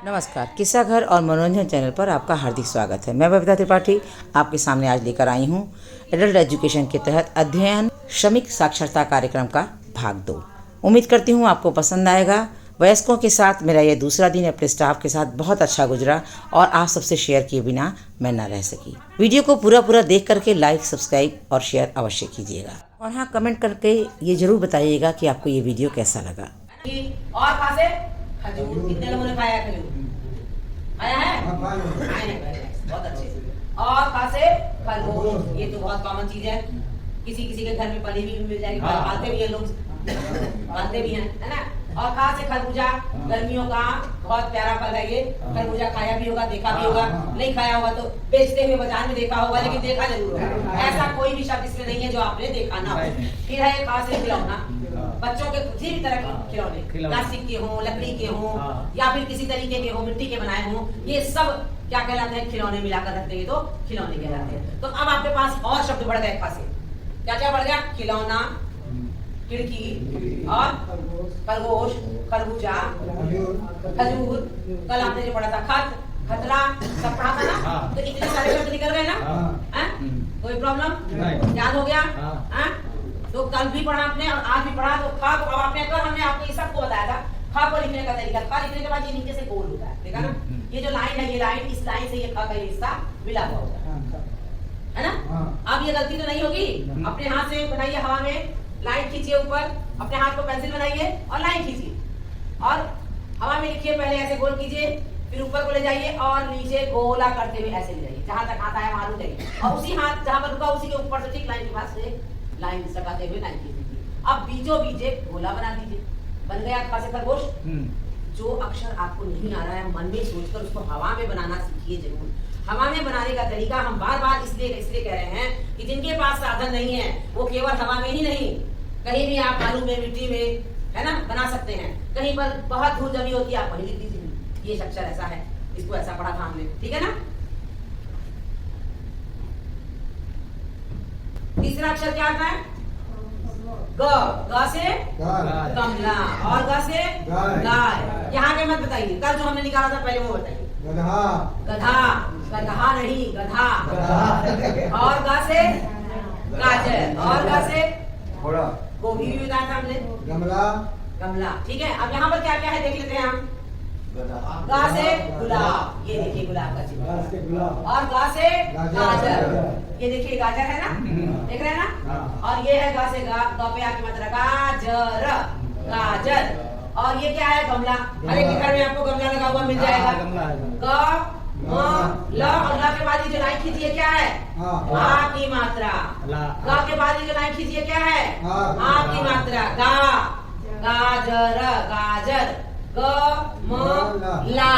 नमस्कार, किस्सा घर और मनोरंजन चैनल पर आपका हार्दिक स्वागत है। मैं बबीता त्रिपाठी आपके सामने आज लेकर आई हूँ एडल्ट एजुकेशन के तहत अध्ययन श्रमिक साक्षरता कार्यक्रम का भाग 2। उम्मीद करती हूँ आपको पसंद आएगा। वयस्कों के साथ मेरा ये दूसरा दिन अपने स्टाफ के साथ बहुत अच्छा गुजरा और आप सबसे शेयर किए बिना मैं ना रह सकी। वीडियो को पूरा देख करके लाइक, सब्सक्राइब और शेयर अवश्य कीजिएगा और हाँ, कमेंट करके ये जरूर बताइएगा कि आपको ये वीडियो कैसा लगा। और कहाँ से खजूर कितने लोगों ने खाया है? खजूर खाया है? खाए हैं, बहुत अच्छे। और कहाँ से खरगोश, ये तो बहुत कॉमन चीज है, किसी किसी के घर में पली भी मिल जाएगी, पालते भी है लोग, पालते भी हैं, है ना। और कहाँ से खरबूजा, गर्मियों का बहुत प्यारा फल है ये। खरबूजा खाया भी होगा, देखा भी होगा, नहीं खाया होगा तो बेचते हुए बाजार में देखा होगा, लेकिन देखा जरूर होगा। ऐसा कोई भी शब्द इसमें नहीं है जो आपने देखा ना हो। फिर है कहाँ से खिलौना, बच्चों के किसी भी तरह के खिलौने, प्लास्टिक के हों, लकड़ी के हों या फिर किसी तरीके के हों, मिट्टी के बनाए हों, ये सब क्या कहलाते हैं? खिलौने मिलाकर रखते हैं तो खिलौने कहलाते हैं। तो अब आपके पास और शब्द बढ़ गए खासे। क्या क्या बढ़ गया? खिलौना, खिड़की और खरगोश, खरबूजा, खजूर, कल आपने जो पढ़ा था खत, खतरा, सब पढ़ा था ना। तो इतने सारे शब्द निकल गए ना। कोई प्रॉब्लम? याद हो गया? तो कल भी पढ़ा आपने और आज भी पढ़ा। तो खा को अब आपने कर, हमने आपको ये सबको बताया था खा को लिखने का तरीका। खा लिखने के बाद ये नीचे से गोल होता है, देखा ना। ये जो लाइन है, ये लाइन, इस लाइन से ये खा का हिस्सा मिला हुआ होता है ना। अब ये गलती तो नहीं होगी। अपने हाथ से बनाइए, हवा में लाइन खींचिए ऊपर, अपने हाथ को पेंसिल बनाइए और लाइन खींचिए और हवा में लिखिए। पहले ऐसे गोल कीजिए, फिर ऊपर को ले जाइए और नीचे गोला करते हुए ऐसे ले जाइए, जहां तक हाथ आया वहां रुक जाइए और उसी हाथ जहां पर रुका उसी के ऊपर से ठीक लाइन के पास से लाइन सटाते हुए लाइन खींच दीजिए। अब बीचों बीच एक गोला बना दीजिए। बन गया खा से खरगोश। जो अक्षर आपको नहीं आ रहा है, मन में सोचकर उसको हवा में बनाना सीखिए जरूर। हवा में बनाने का तरीका हम बार बार इसलिए कह रहे हैं कि जिनके पास साधन नहीं है वो केवल हवा में ही नहीं, कहीं भी आप आलू में, मिट्टी में, है ना, बना सकते हैं। कहीं पर बहुत धूल जमी होती है, आप वहीं लिख दीजिए ये अक्षर ऐसा है, इसको ऐसा पढ़ा था हमने, ठीक है ना। तीसरा अक्षर क्या आता है? ग। ग से कमला और ग से गाय। यहाँ के मत बताइए, कल जो हमने निकाला था पहले वो बताइए। गधा, गधा, गधा नहीं, गधा। और ग से गाजर और ग से घोड़ा, गोभी भी बताया था हमने। गमला, गमला, ठीक है। अब यहाँ पर क्या क्या है देख लेते हैं हम। गा से गुलाब, ये देखिए गुलाब का चिन्ह, और गा से गाजर, ये देखिए गाजर है ना, देख रहे हैं ना। और ये है गा से गा पे आके मात्रा गाजर, गाजर। और ये क्या है? गमला। हर एक घर में आपको गमला लगा हुआ मिल जाएगा। ग, म, ल और ला के बाद ये जो लाइन खींचिए क्या है? आ की मात्रा। गा के बाद ये जो लाइन खींचिए क्या है? आ की मात्रा। गा, गाजर, गाजर। ग, म, ला।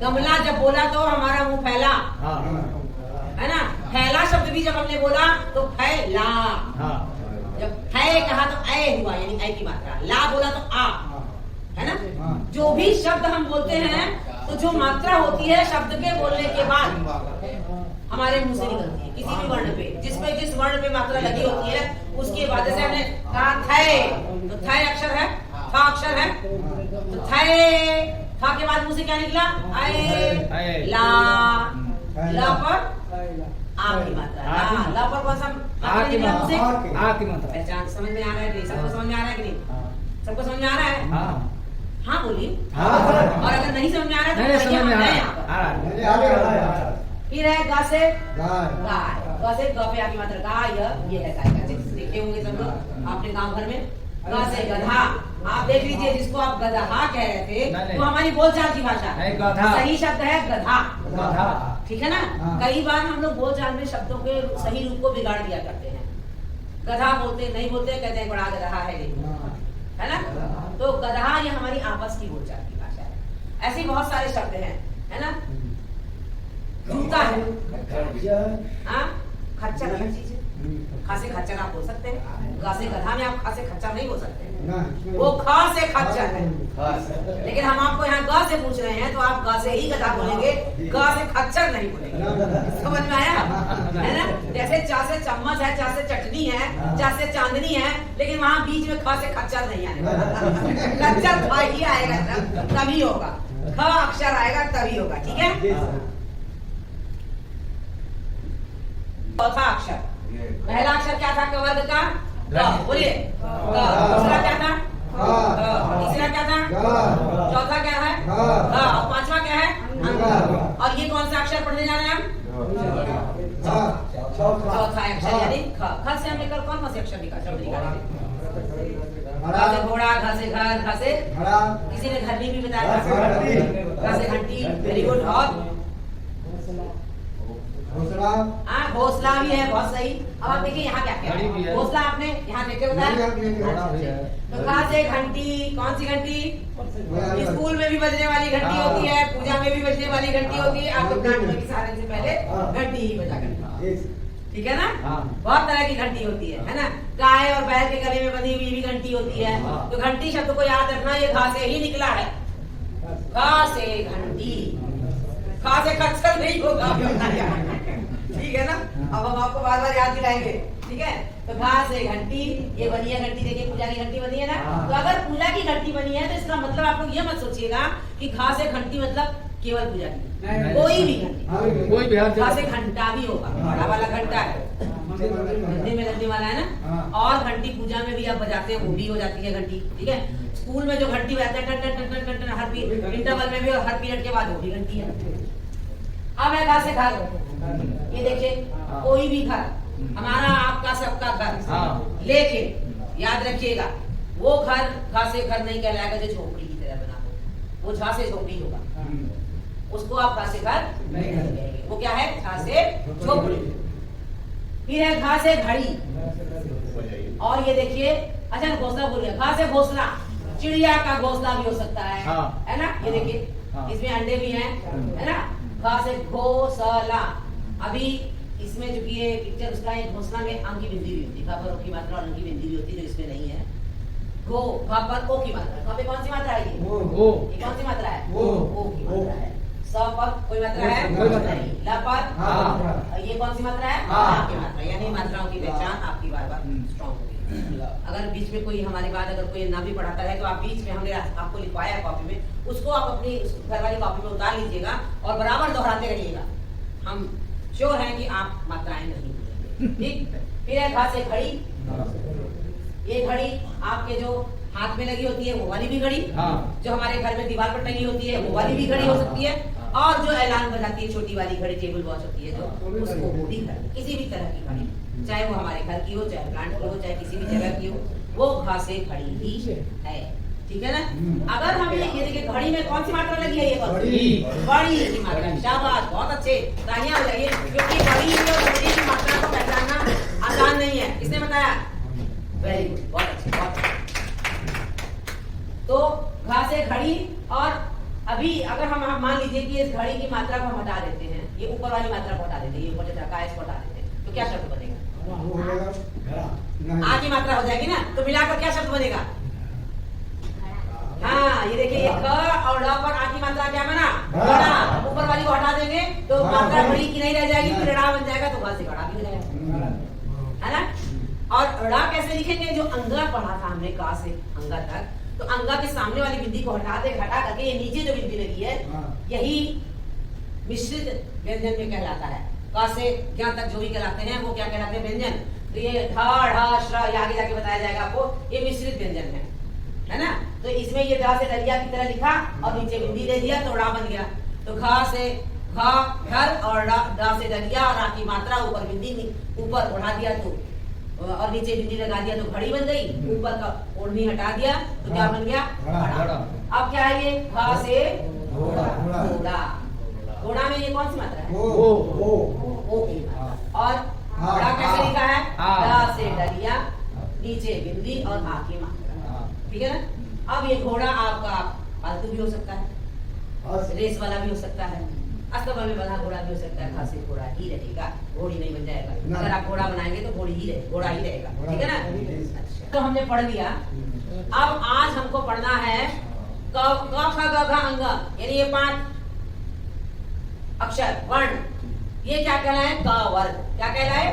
गमला जब बोला तो हमारा मुंह फैला, है ना। फैला शब्द भी जब हमने बोला तो फैला। जब फै कहा तो ऐ हुआ, यानी ऐ की मात्रा। ला बोला तो आ, है ना। जो भी शब्द हम बोलते हैं तो जो मात्रा होती है शब्द के बोलने के बाद हमारे मुंह से निकलती है, किसी भी वर्ण पे, जिस वर्ण पे मात्रा लगी होती है उसके बाद। जैसे हमने कहा थे, तो थे अक्षर है, था अक्षर है, तो थे, था के बाद मुंह से क्या निकला? ऐ, ला, ला पर आ की मात्रा। ला पर कौन सा मात्रा निकला मुंह से? आ की मात्रा। पहचान समझ में आ रहा है कि नहीं? सबको समझ में आ रहा है कि नहीं? सबको समझ में आ रहा है? हाँ बोलिए। और अगर नहीं समझ में आ रहा है तो समझ में आ रहा है। फिर है गा से गाय, गा से ग पे आके मात्रा गाय, ये है गाय का चित्र, देखे होंगे सब लोग आपने गांव घर में। गा से गधा, आप देख लीजिए, जिसको आप गधा कह रहे थे वो हमारी बोलचाल की भाषा है। सही शब्द है गधा, ठीक है ना। कई बार हम लोग बोलचाल में शब्दों के सही रूप को बिगाड़ दिया करते हैं। गधा बोलते नहीं बोलते, कहते हैं बड़ा गधा है, है ना। तो गधा ये हमारी आपस की बोलचाल की भाषा है। ऐसे बहुत सारे शब्द हैं, है ना। जूता है, खच्चर अलग चीज है। खा से खच्चर आप बोल सकते हैं, गा से गधा में आप खा से खच्चर नहीं बोल सकते हैं, वो खा से खच्चर है। लेकिन हम आपको यहाँ गा से पूछ रहे हैं तो आप गा से ही गधा बोलेंगे, गा से खच्चर नहीं बोलेंगे। समझ में आया? है ना। जैसे चा से चम्मच है, चा से चटनी है, चा से चांदनी है, लेकिन वहाँ बीच में खा से खच्चर नहीं आने वाला। खच्चर खा ही आएगा तभी होगा। ख अक्षर तभी होगा, ठीक है। चौथा अक्षर, पहला अक्षर क्या था क वर्ग का? क, बोलिए। दूसरा क्या था? तीसरा क्या था? चौथा क्या है? और पांचवा क्या है? और ये कौन सा अक्षर पढ़ने जा रहे हैं हम? चौथा अक्षर यानी ख। ख से हमने कल कौन से अक्षर निकाले? घ से घोड़ा, घ से घर, घ से किसी ने घंटी भी बताया, घ से घंटी, वेरी गुड। और घोंसला भी है, बहुत सही। अब आप देखिए यहाँ क्या क्या है। घोंसला आपने यहाँ देख के बताया। तो घ से घंटी, कौन सी घंटी? स्कूल में भी बजने वाली घंटी होती है, पूजा में भी बजने वाली घंटी होती है। आप लोग नाटक के सारे से पहले घंटी ही बजा करते, ठीक है ना। बहुत तरह की घंटी होती है ना। गाय और बैल के गले में बंधी हुई भी घंटी होती है। तो घंटी शब्द को याद रखना, ये घा से ही निकला है। घा से घंटी, खा से खच्चर नहीं होगा, ठीक है ना। अब हम आपको बार बार याद दिलाएंगे, ठीक है। तो घा से घंटी, ये बनी है घंटी, देखिए पूजा की घंटी बनी है ना। तो अगर पूजा की घंटी बनी है तो इसका मतलब आप लोग ये मत सोचिएगा कि घा से घंटी मतलब केवल पूजा की, कोई भी घंटी, कोई भी घा से घंटा भी होगा। बड़ा वाला घंटा है, गंदे में लगने वाला है ना। और घंटी पूजा में भी आप बजाते हैं, वो भी हो जाती है घंटी, ठीक है। स्कूल में जो घंटी बजाते हैं टन टन टन टन टन, हर इंटरवल में भी और हर पीरियड के बाद वो भी घंटी है। अब है घा से घर, ये देखिए कोई भी घर, हमारा आपका सबका घर, लेकिन याद रखिएगा वो घर घा से घर नहीं कहलाएगा जो झोपड़ी की तरह बना हो, वो झा से झोपड़ी होगा, उसको आप घा से घर नहीं कहेंगे, वो क्या है? घा से झोपड़ी। फिर है घा से घड़ी, और ये देखिए, अच्छा घोंसला बोलिए, घा से घोंसला, चिड़िया का घोंसला भी हो सकता है ना। ये देखिए इसमें अंडे भी हैं, है ना। घा से घोंसला, अभी इसमें जो ये पिक्चर उसका है, घोंसला में अंग की बिंदी भी होती है, घा पर ओ की मात्रा और अंग की बिंदी भी होती है, जो इसमें नहीं है। घो, घा पर ओ की मात्रा, घा पे कौन सी मात्रा है? ये कौन सी मात्रा है? ओ की मात्रा है। स पर कोई मात्रा है? नहीं। ल पर ये कौन सी मात्रा है? आ की मात्रा। यानी मात्राओं की पहचान आपकी बार बार स्ट्रॉन्ग होगी। अगर बीच में कोई हमारी बात अगर कोई ना भी पढ़ाता है तो आप बीच में, हमने आपको लिखवाया कॉपी में, उसको आप अपनी घर वाली कॉपी में उतार लीजिएगा और बराबर दोहराते रहिएगा। हम श्योर हैं कि आप मात्राएं नहीं भूलेंगे, ठीक। फिर है घा से घड़ी, ये घड़ी आपके जो हाथ में लगी होती है वो वाली भी घड़ी, जो हमारे घर में दीवार पर टंगी होती है वो वाली भी घड़ी हो सकती है, और जो ऐलान बजाती है छोटी वाली घड़ी, टेबल वॉच होती है जो, उसको वो भी घड़ी, किसी भी तरह की घड़ी, चाहे वो हमारे घर की हो, चाहे प्लांट की हो, चाहे किसी भी जगह की हो, वो घा से घड़ी ही है, ठीक है ना। अगर हम ये देखिए घड़ी में कौन सी मात्रा लगी है? ये बड़ी की मात्रा। शाबाश, बहुत अच्छे, तालियां हो जाइए, क्योंकि बड़ी और छोटी की मात्रा को पहचानना आसान नहीं है। किसने बताया? वेरी गुड, बहुत अच्छे, बहुत अच्छे। तो घा से घड़ी, और अभी अगर हम मान लीजिए कि इस घड़ी की मात्रा को हम हटा देते हैं, ये ऊपर वाली मात्रा को हटा देते हैं, ये ऊपर जो इसको हटा देते हैं, तो क्या शब्द बनेगा? आ की मात्रा हो जाएगी ना, तो मिलाकर क्या शब्द बनेगा? हाँ, ये देखिए, ये ख और ड़ पर आ की मात्रा क्या बना? घड़ा। ऊपर वाली को हटा देंगे तो मात्रा घड़ी की नहीं रह जाएगी, फिर ड़ा बन जाएगा, तो घ से घड़ा भी हो जाएगा, है ना। और ड़ा कैसे लिखेंगे? जो अंगा पढ़ा था हमने का से अंगा तक, तो अंगा के सामने वाली बिंदी को हटा करके ये नीचे जो बिंदी लगी है, यही मिश्रित व्यंजन में कहलाता है। का से ज्ञ तक जो भी कहलाते हैं वो क्या कहलाते हैं? व्यंजन। तो ये ढ ढ श्र, आगे जाके बताया जाएगा आपको, ये मिश्रित व्यंजन है ना। तो इसमें ये ढ से डलिया की तरह लिखा और नीचे बिंदी दे दिया तो ड़ा बन गया। तो घ से घ घर और ड से डलिया और आ की मात्रा, ऊपर बिंदी ऊपर बढ़ा दिया तो और नीचे बिंदी लगा दिया तो घड़ी बन गई। ऊपर का ओढ़नी हटा दिया तो क्या बन गया? घड़ा। अब क्या है ये? घ से घोड़ा। घोड़ा में ये कौन सी मात्रा है? ओ की मात्रा। और घड़ा कैसे लिखा है? ड से डलिया, नीचे बिंदी और आ की मात्रा, ठीक है ना। अब ये घोड़ा आपका पालतू भी हो सकता है, रेस वाला भी हो सकता है, अस्तबल में बना घोड़ा भी हो सकता है। घा से घोड़ा ही रहेगा, घोड़ी नहीं बन जाएगा। अगर आप घोड़ा बनाएंगे तो घोड़ा ही रहेगा, ठीक है ना। अच्छा, तो हमने पढ़ लिया। अब आज हमको पढ़ना है क ख ग घ अंग, यानी ये 5 अक्षर वर्ण, ये क्या कहलाए? क वर्ग। क्या कहलाए?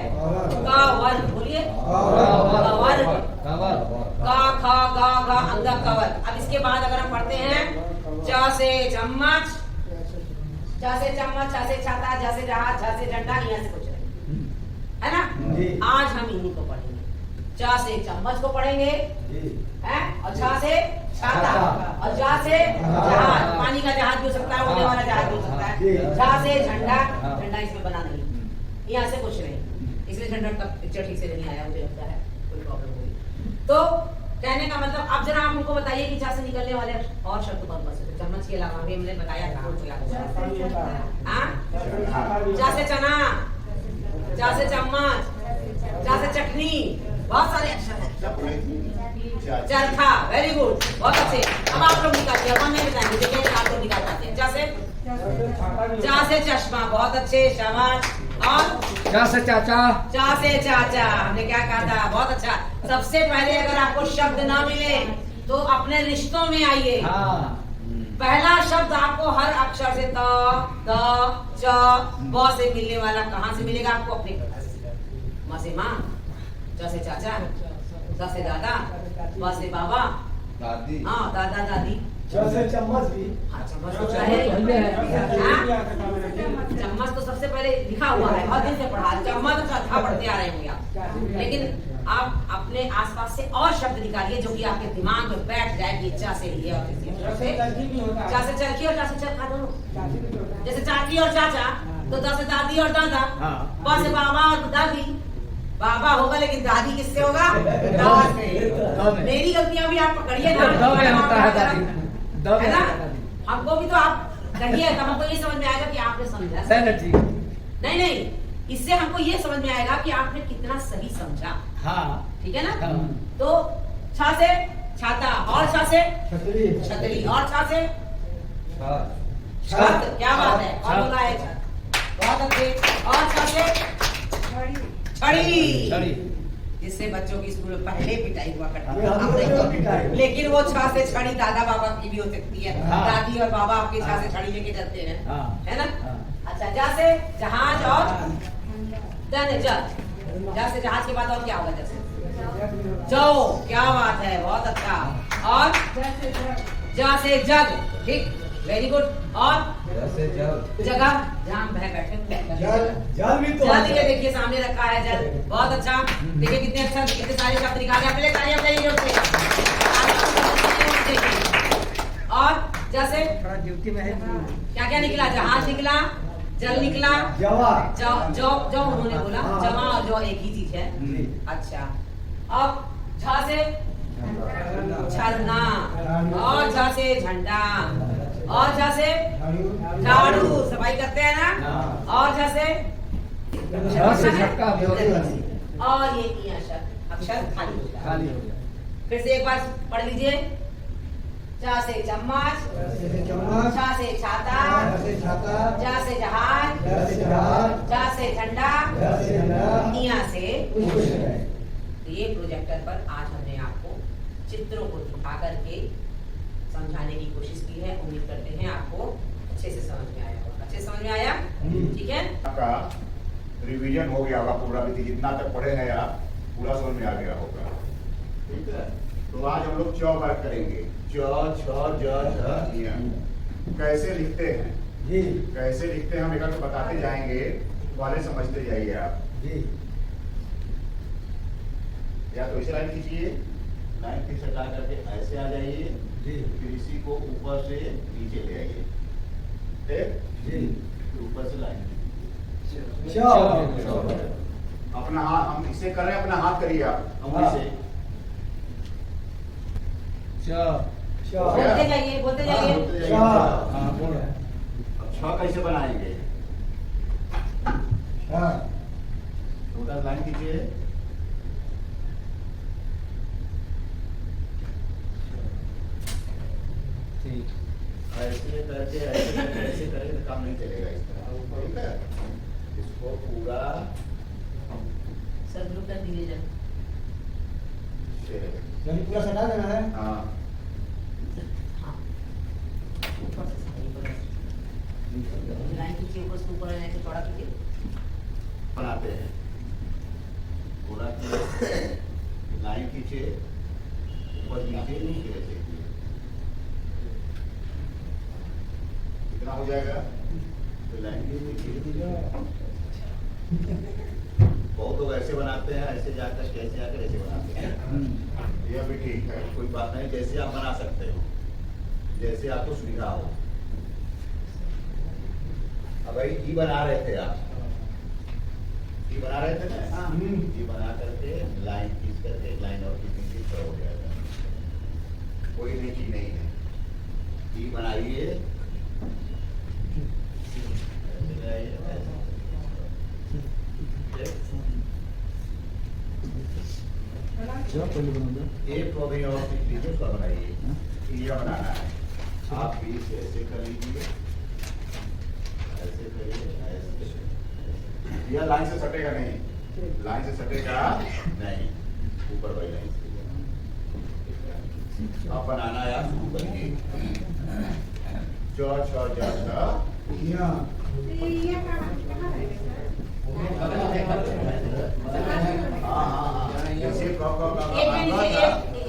क वर्ग। बोलिए, क वर्ग। क ख ग घ अंग क वर्ग। अब इसके बाद अगर हम पढ़ते हैं च से चम्मच, चा से चम्मच, चा से छाता, झा से जहाज, झा से झंडा, यहाँ से कुछ नहीं, है ना? आज हम इन्हीं को पढ़ेंगे। चा से चम्मच को पढ़ेंगे, हैं? और छा से छाता, और जा से जहाज, पानी का जहाज भी हो सकता है, उड़ने वाला जहाज भी हो सकता है। झा से झंडा, झंडा इसमें बना नहीं, यहाँ से कुछ नहीं, इसलिए झंडा का पिक्चर ठीक से नहीं आया, मुझे लगता है कोई प्रॉब्लम हुई। तो कहने का मतलब अब जरा आप उनको बताइए कि झा से निकलने वाले और शब्द कौन कौन से थे? चम्मच के अलावा भी हमने बताया था। चा से चना, चा से चम्मच, चा से चटनी, बहुत सारे अक्षर हैं। चरखा, वेरी गुड, बहुत अच्छे। अब आप लोग निकालिए, अब हम नहीं बताएंगे, देखिए आप लोग निकाल पाते हैं। चा से चश्मा, बहुत अच्छे, शाबाश। और चा से चाचा, चा से चाचा, हमने क्या कहा था? बहुत अच्छा। सबसे पहले अगर आपको शब्द ना मिले तो अपने रिश्तों में आइए। पहला शब्द आपको हर अक्षर से त, च, ब से मिलने वाला कहाँ से मिलेगा? आपको अपने घर से। म से माँ, च से चाचा, द से दादा, ब से बाबा, दादी, हाँ दादा दादी। चम्मच भी, हाँ चम्मच तो है, चम्मच तो सबसे पहले लिखा हुआ है, बहुत दिन से पढ़ा। चम्मच तो चौथा पढ़ते आ रहे होंगे आप, लेकिन आप अपने आसपास से और शब्द निकालिए जो कि आपके दिमाग में बैठ जाए कि चा से लिए और चा से चरखी और चा से चरखा दोनों। जैसे चाची और चाचा, तो दा से दादी और दादा, बा से बाबा और दादी। बाबा होगा लेकिन दादी किससे होगा? दा से। मेरी गलतियां भी आप पकड़िए ना, है ना? हमको भी तो आप कहिए, तब हमको ये समझ में आएगा कि आपने समझा। नहीं नहीं, इससे हमको ये समझ में आएगा कि आपने कितना सही समझा। हाँ, ठीक है ना? हाँ। तो छा से छाता, और छा से छतरी, छतरी, और छा से छत। क्या बात है, और बोला है छत, बहुत अच्छे। और छा से छड़ी, जिससे बच्चों की स्कूल में पहले पिटाई हुआ करती है, लेकिन वो छा से छड़ी दादा बाबा की भी हो सकती है। दादी और बाबा आपके छा से छड़ी लेके चलते हैं, है ना? अच्छा, जा से जहाज, और जा से जहाज के बाद और क्या होगा? जैसे जाओ, क्या बात है, बहुत अच्छा। और जा से जग, ठीक, वेरी गुड। और जगह जहाँ हम बैठे, जल भी तो जल ये देखिए सामने रखा है, जल, बहुत अच्छा। देखिए कितने अच्छा, कितने सारे शब्द निकाले अपने तालियां बजाइए जोर से। और जैसे क्या क्या निकला? जहाज निकला, जल निकला, जो उन्होंने बोला, जवा और जो एक ही चीज है। अच्छा, अब झा से झरना, और झा से झंडा, और झा से झाड़ू, सफाई करते हैं ना, और झा से झटका, और ये अक्षर खाली हो गया। फिर से एक बार पढ़ लीजिए। चा से चम्मच, छा से छाता, जा से जहाज, जा से झंडा, यहाँ से। तो ये प्रोजेक्टर पर आज हमने आपको चित्रों को दिखा करके समझाने की कोशिश की है। उम्मीद करते हैं आपको अच्छे से समझ में आया होगा। अच्छे से समझ में आया? ठीक है, आपका रिवीजन हो गया होगा पूरा, भी जितना तक पढ़े हैं आप पूरा समझ में आ गया होगा। ठीक है, तो आज हम लोग च बात करेंगे। च, छ, ज, झ, य। कैसे लिखते हैं जी, कैसे लिखते हैं हम एक बताते जाएंगे, वाले समझते जाइए आप। जी, या तो इसे लाइन खींचिए, लाइन खींच हटा करके ऐसे आ जाइए, जी, फिर इसी को ऊपर से नीचे ले आइए, ठीक, जी। फिर ऊपर से लाइन अपना हाथ, हम इसे कर रहे हैं, अपना हाथ करिए आप उंगली से। बोलते जाइए, बोलते जाइए। अब छ कैसे बनाएंगे? छोटा लाइन कीजिए, ऐसे करके ऐसे करेंगे तो काम नहीं चलेगा इस तरह। ठीक है, इसको पूरा सब लोग कर दीजिए जब। पूरा सटा देना है। हाँ, ऊपर से सही पर लाइन खींचिए, ऊपर से ऊपर लाइन से चौड़ा कीजिए। बनाते हैं पूरा लाइन खींचे, ऊपर नीचे नीचे ऐसे कितना हो जाएगा? लाइन बहुत लोग ऐसे बनाते हैं, ऐसे जाकर कैसे आकर ऐसे बनाते हैं। यह भी ठीक है, कोई बात नहीं, जैसे आप बना सकते हो, जैसे आपको सुविधा हो। अब भाई ई बना रहे थे आप, ई बना रहे थे ना, ये बना करके लाइन खींच करके एक लाइन और खींचने से हो जाएगा, कोई नई चीज नहीं है। ई बनाइए, एक को भी और सीख लीजिए, उसका बनाइए। ये बनाना है, आप भी ऐसे कर लीजिए, ऐसे करिए, ऐसे। यह लाइन से सटेगा नहीं, लाइन से सटेगा नहीं, ऊपर वाली लाइन से। अब बनाना है, आप शुरू करिए। च छ ज छ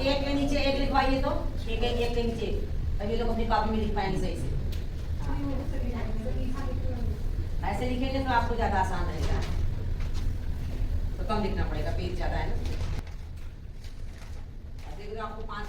एक के नीचे एक लिखवाइए, तो एक के नीचे, तभी लोग अपनी कॉपी में लिख पाएंगे सही से। ऐसे लिखेंगे तो आपको ज्यादा आसान रहेगा, तो कम लिखना पड़ेगा, पेज ज्यादा है ना। आपको 5